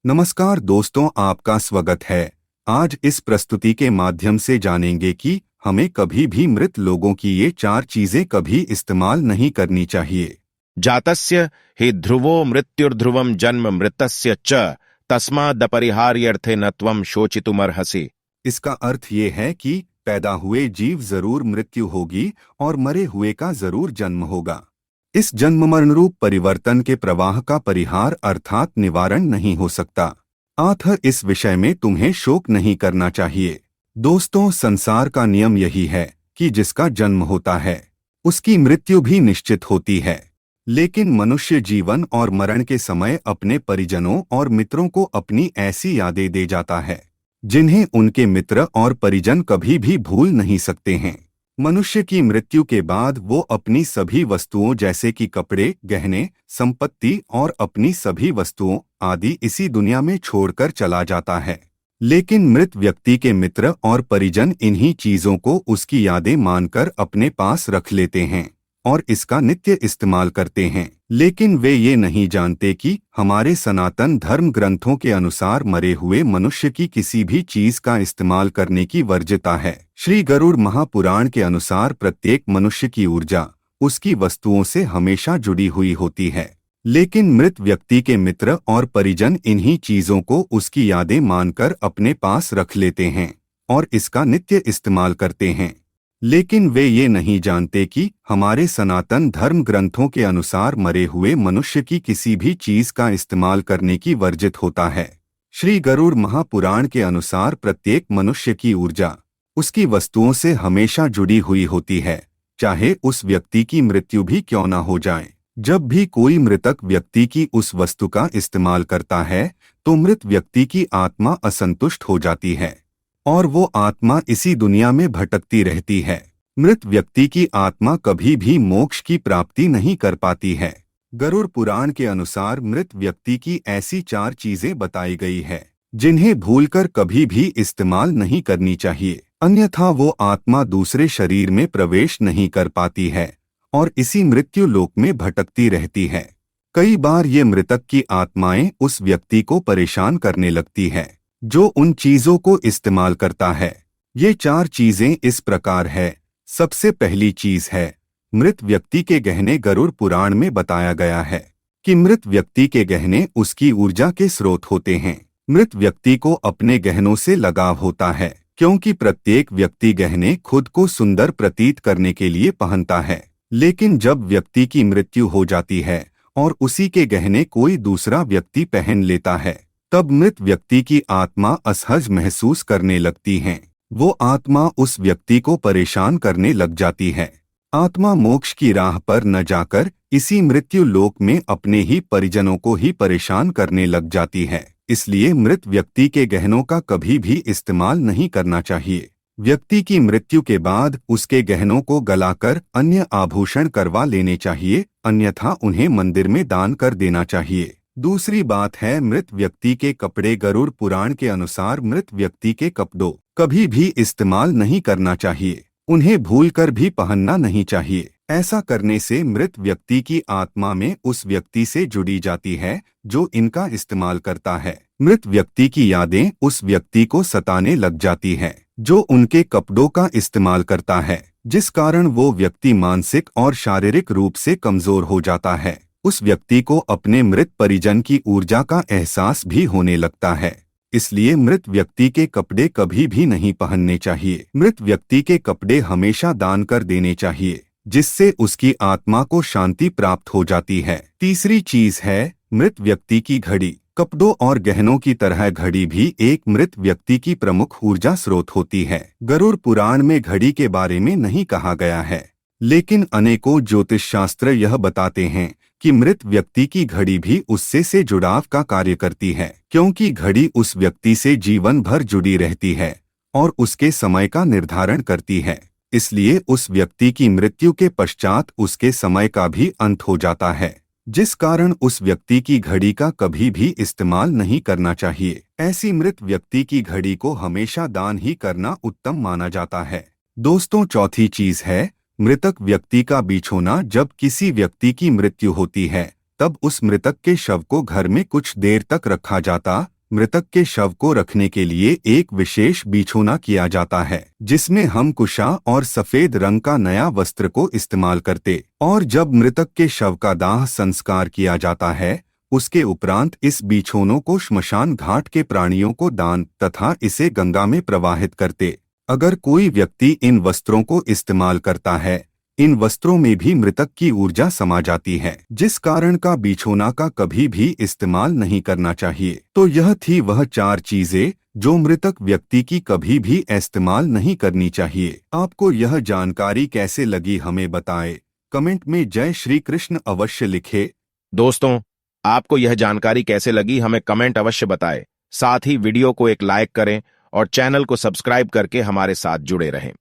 नमस्कार दोस्तों, आपका स्वागत है। आज इस प्रस्तुति के माध्यम से जानेंगे कि हमें कभी भी मृत लोगों की ये 4 चीजें कभी इस्तेमाल नहीं करनी चाहिए। जातस्य हि ध्रुवो मृत्युर्ध्रुवम जन्म मृतस्य च तस्मादपरिहार्यर्थे न त्वं शोचितुमर्हसि। इसका अर्थ ये है कि पैदा हुए जीव जरूर मृत्यु होगी और मरे हुए का जरूर जन्म होगा। इस जन्म मरण रूप परिवर्तन के प्रवाह का परिहार अर्थात निवारण नहीं हो सकता। अतः इस विषय में तुम्हें शोक नहीं करना चाहिए। दोस्तों, संसार का नियम यही है कि जिसका जन्म होता है उसकी मृत्यु भी निश्चित होती है। लेकिन मनुष्य जीवन और मरण के समय अपने परिजनों और मित्रों को अपनी ऐसी यादें दे जाता है जिन्हें उनके मित्र और परिजन कभी भी भूल नहीं सकते हैं। मनुष्य की मृत्यु के बाद वो अपनी सभी वस्तुओं जैसे कि कपड़े, गहने, संपत्ति और अपनी सभी वस्तुओं आदि इसी दुनिया में छोड़कर चला जाता है। लेकिन मृत व्यक्ति के मित्र और परिजन इन्हीं चीजों को उसकी यादें मानकर अपने पास रख लेते हैं और इसका नित्य इस्तेमाल करते हैं। लेकिन वे ये नहीं जानते कि हमारे सनातन धर्म ग्रंथों के अनुसार मरे हुए मनुष्य की किसी भी चीज का इस्तेमाल करने की वर्जिता है। श्री गरुड़ महापुराण के अनुसार प्रत्येक मनुष्य की ऊर्जा उसकी वस्तुओं से हमेशा जुड़ी हुई होती है। लेकिन मृत व्यक्ति के मित्र और परिजन इन्हीं चीजों को उसकी यादें मानकर अपने पास रख लेते हैं और इसका नित्य इस्तेमाल करते हैं। लेकिन वे ये नहीं जानते कि हमारे सनातन धर्म ग्रंथों के अनुसार मरे हुए मनुष्य की किसी भी चीज का इस्तेमाल करने की वर्जित होता है। श्री गरुड़ महापुराण के अनुसार प्रत्येक मनुष्य की ऊर्जा उसकी वस्तुओं से हमेशा जुड़ी हुई होती है, चाहे उस व्यक्ति की मृत्यु भी क्यों न हो जाए। जब भी कोई मृतक व्यक्ति की उस वस्तु का इस्तेमाल करता है तो मृत व्यक्ति की आत्मा असंतुष्ट हो जाती है और वो आत्मा इसी दुनिया में भटकती रहती है। मृत व्यक्ति की आत्मा कभी भी मोक्ष की प्राप्ति नहीं कर पाती है। गरुड़ पुराण के अनुसार मृत व्यक्ति की ऐसी 4 चीजें बताई गई है जिन्हें भूलकर कभी भी इस्तेमाल नहीं करनी चाहिए, अन्यथा वो आत्मा दूसरे शरीर में प्रवेश नहीं कर पाती है और इसी मृत्यु लोक में भटकती रहती है। कई बार ये मृतक की आत्माएं उस व्यक्ति को परेशान करने लगती है जो उन चीजों को इस्तेमाल करता है। ये 4 चीजें इस प्रकार है। सबसे पहली चीज है मृत व्यक्ति के गहने। गरुड़ पुराण में बताया गया है कि मृत व्यक्ति के गहने उसकी ऊर्जा के स्रोत होते हैं। मृत व्यक्ति को अपने गहनों से लगाव होता है क्योंकि प्रत्येक व्यक्ति गहने खुद को सुंदर प्रतीत करने के लिए पहनता है। लेकिन जब व्यक्ति की मृत्यु हो जाती है और उसी के गहने कोई दूसरा व्यक्ति पहन लेता है तब मृत व्यक्ति की आत्मा असहज महसूस करने लगती है। वो आत्मा उस व्यक्ति को परेशान करने लग जाती है। आत्मा मोक्ष की राह पर न जाकर इसी मृत्यु लोक में अपने ही परिजनों को ही परेशान करने लग जाती है। इसलिए मृत व्यक्ति के गहनों का कभी भी इस्तेमाल नहीं करना चाहिए। व्यक्ति की मृत्यु के बाद उसके गहनों को गलाकर अन्य आभूषण करवा लेने चाहिए, अन्यथा उन्हें मंदिर में दान कर देना चाहिए। दूसरी बात है मृत व्यक्ति के कपड़े। गरुड़ पुराण के अनुसार मृत व्यक्ति के कपड़ों कभी भी इस्तेमाल नहीं करना चाहिए, उन्हें भूलकर भी पहनना नहीं चाहिए। ऐसा करने से मृत व्यक्ति की आत्मा में उस व्यक्ति से जुड़ी जाती है जो इनका इस्तेमाल करता है। मृत व्यक्ति की यादें उस व्यक्ति को सताने लग जाती है जो उनके कपड़ों का इस्तेमाल करता है, जिस कारण वो व्यक्ति मानसिक और शारीरिक रूप से कमजोर हो जाता है। उस व्यक्ति को अपने मृत परिजन की ऊर्जा का एहसास भी होने लगता है। इसलिए मृत व्यक्ति के कपड़े कभी भी नहीं पहनने चाहिए। मृत व्यक्ति के कपड़े हमेशा दान कर देने चाहिए, जिससे उसकी आत्मा को शांति प्राप्त हो जाती है। तीसरी चीज है मृत व्यक्ति की घड़ी। कपड़ों और गहनों की तरह घड़ी भी एक मृत व्यक्ति की प्रमुख ऊर्जा स्रोत होती है। गरुड़ पुराण में घड़ी के बारे में नहीं कहा गया है, लेकिन अनेकों ज्योतिष शास्त्र यह बताते हैं कि मृत व्यक्ति की घड़ी भी उससे से जुड़ाव का कार्य करती है, क्योंकि घड़ी उस व्यक्ति से जीवन भर जुड़ी रहती है और उसके समय का निर्धारण करती है। इसलिए उस व्यक्ति की मृत्यु के पश्चात उसके समय का भी अंत हो जाता है, जिस कारण उस व्यक्ति की घड़ी का कभी भी इस्तेमाल नहीं करना चाहिए। ऐसी मृत व्यक्ति की घड़ी को हमेशा दान ही करना उत्तम माना जाता है। दोस्तों, चौथी चीज है मृतक व्यक्ति का बिछोना। जब किसी व्यक्ति की मृत्यु होती है तब उस मृतक के शव को घर में कुछ देर तक रखा जाता। मृतक के शव को रखने के लिए एक विशेष बिछोना किया जाता है, जिसमें हम कुशा और सफेद रंग का नया वस्त्र को इस्तेमाल करते। और जब मृतक के शव का दाह संस्कार किया जाता है, उसके उपरांत इस बिछोनों को श्मशान घाट के प्राणियों को दान तथा इसे गंगा में प्रवाहित करते। अगर कोई व्यक्ति इन वस्त्रों को इस्तेमाल करता है, इन वस्त्रों में भी मृतक की ऊर्जा समा जाती है, जिस कारण का बिछोना का कभी भी इस्तेमाल नहीं करना चाहिए। तो यह थी वह 4 चीजें जो मृतक व्यक्ति की कभी भी इस्तेमाल नहीं करनी चाहिए। आपको यह जानकारी कैसे लगी हमें बताएं। कमेंट में जय श्री कृष्ण अवश्य लिखें। दोस्तों, आपको यह जानकारी कैसे लगी हमें कमेंट अवश्य बताएं। साथ ही वीडियो को एक लाइक करें और चैनल को सब्सक्राइब करके हमारे साथ जुड़े रहें।